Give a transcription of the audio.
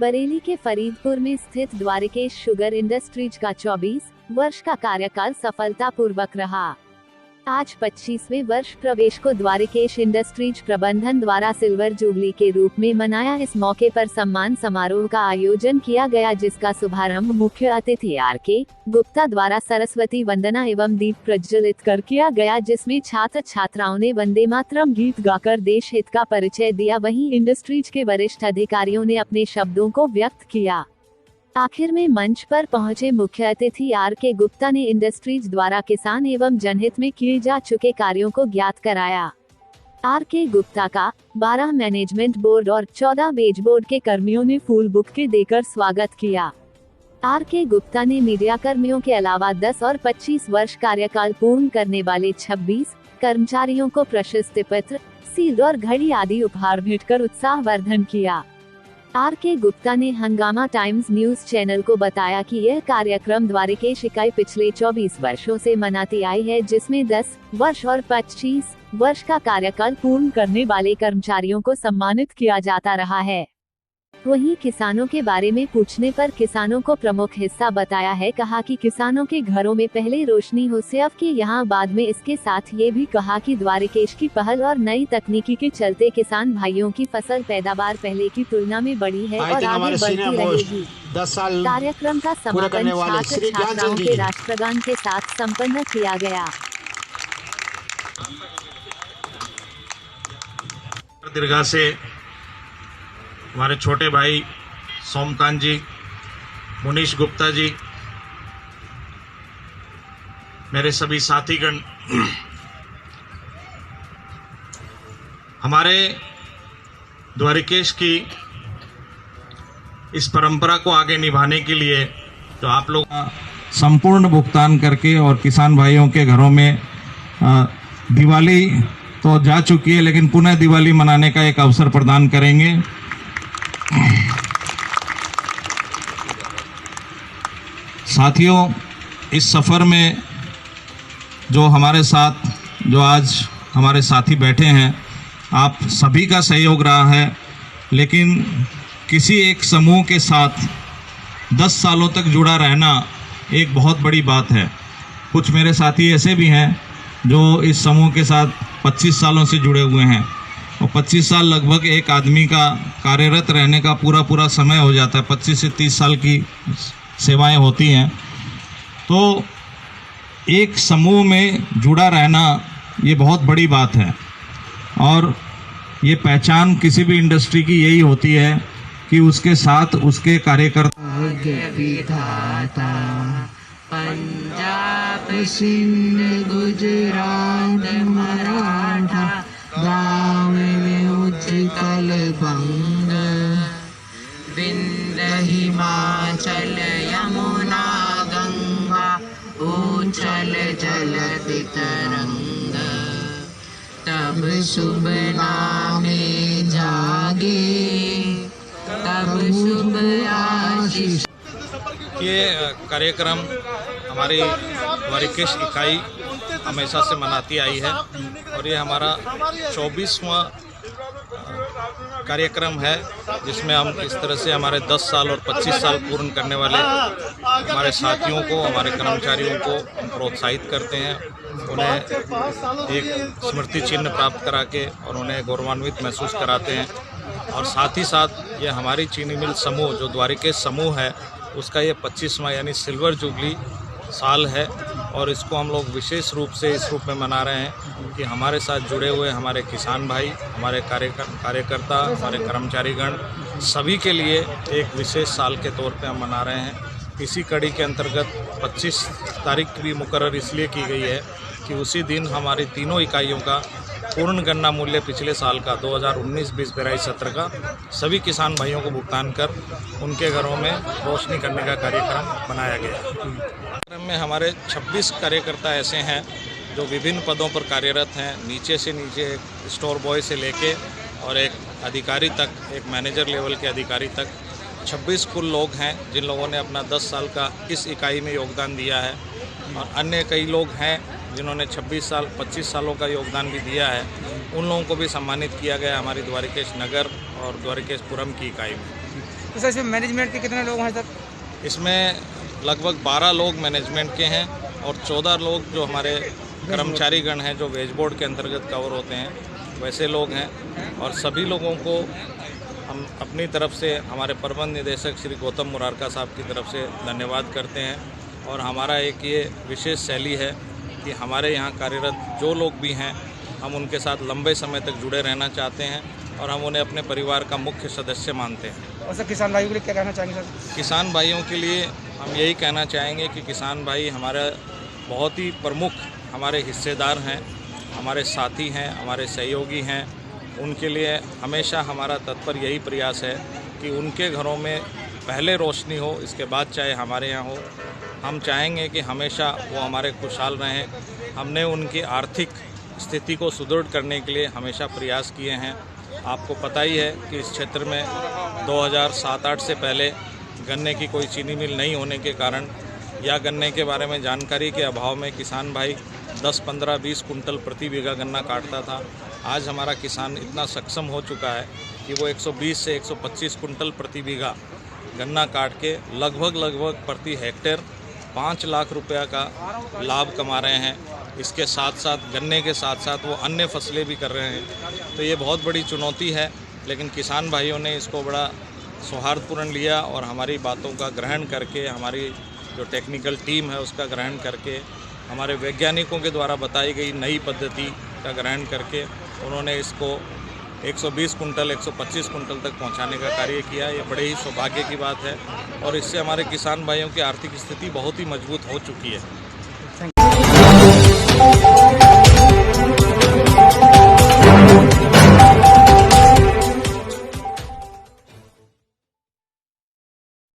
बरेली के फरीदपुर में स्थित द्वारिकेश शुगर इंडस्ट्रीज का 24 वर्ष का कार्यकाल सफलतापूर्वक रहा। आज 25वें वर्ष प्रवेश को द्वारिकेश इंडस्ट्रीज प्रबंधन द्वारा सिल्वर जुबली के रूप में मनाया। इस मौके पर सम्मान समारोह का आयोजन किया गया, जिसका शुभारंभ मुख्य अतिथि आर.के. गुप्ता द्वारा सरस्वती वंदना एवं दीप प्रज्वलित कर किया गया, जिसमें छात्र छात्राओं ने वंदे मातरम गीत गाकर देश हित का परिचय दिया। वहीं इंडस्ट्रीज के वरिष्ठ अधिकारियों ने अपने शब्दों को व्यक्त किया। आखिर में मंच पर पहुंचे मुख्य अतिथि आर.के. गुप्ता ने इंडस्ट्रीज द्वारा किसान एवं जनहित में किए जा चुके कार्यों को ज्ञात कराया। आर.के. गुप्ता का 12 मैनेजमेंट बोर्ड और 14 वेज बोर्ड के कर्मियों ने फूल बुके देकर स्वागत किया। आर.के. गुप्ता ने मीडिया कर्मियों के अलावा 10 और 25 वर्ष कार्यकाल पूर्ण करने वाले 26 कर्मचारियों को प्रशस्ति पत्र, सील और घड़ी आदि उपहार भेंट कर उत्साहवर्धन किया। आर.के. गुप्ता ने हंगामा टाइम्स न्यूज चैनल को बताया कि यह कार्यक्रम द्वारिकेश इकाई पिछले 24 वर्षों से मनाती आई है, जिसमें 10 वर्ष और 25 वर्ष का कार्यकाल पूर्ण करने वाले कर्मचारियों को सम्मानित किया जाता रहा है। वहीं किसानों के बारे में पूछने पर किसानों को प्रमुख हिस्सा बताया है। कहा कि किसानों के घरों में पहले रोशनी हो से अब के यहाँ बाद में। इसके साथ ये भी कहा कि द्वारिकेश की पहल और नई तकनीकी के चलते किसान भाइयों की फसल पैदावार पहले की तुलना में बढ़ी है और आगे बढ़ती रहेगी। कार्यक्रम का समापन छात्र छात्राओं के राष्ट्रगान के साथ संपन्न किया गया। दीर्घा से हमारे छोटे भाई सोमकांत जी, मुनीश गुप्ता जी, मेरे सभी साथीगण, हमारे द्वारिकेश की इस परंपरा को आगे निभाने के लिए तो आप लोग संपूर्ण भुगतान करके और किसान भाइयों के घरों में दिवाली तो जा चुकी है, लेकिन पुनः दिवाली मनाने का एक अवसर प्रदान करेंगे। साथियों, इस सफ़र में जो हमारे साथ जो आज हमारे साथी बैठे हैं, आप सभी का सहयोग रहा है, लेकिन किसी एक समूह के साथ 10 सालों तक जुड़ा रहना एक बहुत बड़ी बात है। कुछ मेरे साथी ऐसे भी हैं जो इस समूह के साथ 25 सालों से जुड़े हुए हैं और 25 साल लगभग एक आदमी का कार्यरत रहने का पूरा समय हो जाता है। 25 से 30 साल की सेवाएं होती हैं। तो एक समूह में जुड़ा रहना ये बहुत बड़ी बात है और ये पहचान किसी भी इंडस्ट्री की यही होती है कि उसके साथ उसके कार्यकर्ता पंजाब, सिंध, गुजरात, मराठा, गाँव में उत्कल बंग, विंध्य, हिमाचल, यमुना, गंगा, उछल जलति तरंग, तब शुभ नामे जागे, तब शुभ आशीष। ये कार्यक्रम हमारी द्वारिकेश इकाई हमेशा से मनाती आई है और ये हमारा 24वां कार्यक्रम है, जिसमें हम इस तरह से हमारे 10 साल और 25 साल पूर्ण करने वाले हमारे साथियों को, हमारे कर्मचारियों को प्रोत्साहित करते हैं, उन्हें एक स्मृति चिन्ह प्राप्त करा के और उन्हें गौरवान्वित महसूस कराते हैं। और साथ ही साथ ये हमारी चीनी मिल समूह जो द्वारिकेश समूह है, उसका ये 25वां यानी सिल्वर जुबली साल है और इसको हम लोग विशेष रूप से इस रूप में मना रहे हैं कि हमारे साथ जुड़े हुए हमारे किसान भाई, हमारे कार्यकर्ता, हमारे कर्मचारीगण सभी के लिए एक विशेष साल के तौर पे हम मना रहे हैं। इसी कड़ी के अंतर्गत 25 तारीख भी मुकर्रर इसलिए की गई है कि उसी दिन हमारी तीनों इकाइयों का पूर्ण गन्ना मूल्य पिछले साल का 2019-20 सत्र का सभी किसान भाइयों को भुगतान कर उनके घरों में रोशनी करने का कार्यक्रम बनाया गया। कार्यक्रम में हमारे 26 कार्यकर्ता ऐसे हैं जो विभिन्न पदों पर कार्यरत हैं, नीचे से नीचे एक स्टोर बॉय से लेके और एक अधिकारी तक, एक मैनेजर लेवल के अधिकारी तक 26 कुल लोग हैं जिन लोगों ने अपना 10 साल का इस इकाई में योगदान दिया है और अन्य कई लोग हैं जिन्होंने 25 सालों का योगदान भी दिया है। उन लोगों को भी सम्मानित किया गया हमारी द्वारिकेश नगर और द्वारिकेशपुरम की इकाई में। तो सर इसमें मैनेजमेंट के कितने लोग हैं सर? इसमें लगभग 12 लोग मैनेजमेंट के हैं और 14 लोग जो हमारे कर्मचारीगण हैं जो वेज बोर्ड के अंतर्गत कवर होते हैं वैसे लोग हैं। और सभी लोगों को हम अपनी तरफ से हमारे प्रबंध निदेशक श्री गौतम मुरारका साहब की तरफ से धन्यवाद करते हैं। और हमारा एक ये विशेष शैली है कि हमारे यहाँ कार्यरत जो लोग भी हैं हम उनके साथ लंबे समय तक जुड़े रहना चाहते हैं और हम उन्हें अपने परिवार का मुख्य सदस्य मानते हैं। और सर किसान भाइयों के लिए क्या कहना चाहेंगे सर? किसान भाइयों के लिए हम यही कहना चाहेंगे कि किसान भाई हमारा बहुत ही प्रमुख हमारे हिस्सेदार हैं, हमारे साथी हैं, हमारे सहयोगी हैं। उनके लिए हमेशा हमारा तत्पर यही प्रयास है कि उनके घरों में पहले रोशनी हो, इसके बाद चाहे हमारे यहाँ हो। हम चाहेंगे कि हमेशा वो हमारे खुशहाल रहें। हमने उनकी आर्थिक स्थिति को सुदृढ़ करने के लिए हमेशा प्रयास किए हैं। आपको पता ही है कि इस क्षेत्र में 2007-8 से पहले गन्ने की कोई चीनी मिल नहीं होने के कारण या गन्ने के बारे में जानकारी के अभाव में किसान भाई 10, 15, 20 कुंटल प्रति बीघा गन्ना काटता था। आज हमारा किसान इतना सक्षम हो चुका है कि वो 120 से 125 कुंटल प्रति बीघा गन्ना काट के लगभग प्रति हेक्टेयर 5 लाख रुपया का लाभ कमा रहे हैं। इसके साथ साथ गन्ने के साथ साथ वो अन्य फसलें भी कर रहे हैं। तो ये बहुत बड़ी चुनौती है, लेकिन किसान भाइयों ने इसको बड़ा सौहार्दपूर्ण लिया और हमारी बातों का ग्रहण करके, हमारी जो टेक्निकल टीम है उसका ग्रहण करके, हमारे वैज्ञानिकों के द्वारा बताई गई नई पद्धति का ग्रहण करके उन्होंने इसको 120 कुंटल 125 कुंटल तक पहुंचाने का कार्य किया। ये बड़े ही सौभाग्य की बात है और इससे हमारे किसान भाइयों की आर्थिक स्थिति बहुत ही मजबूत हो चुकी है।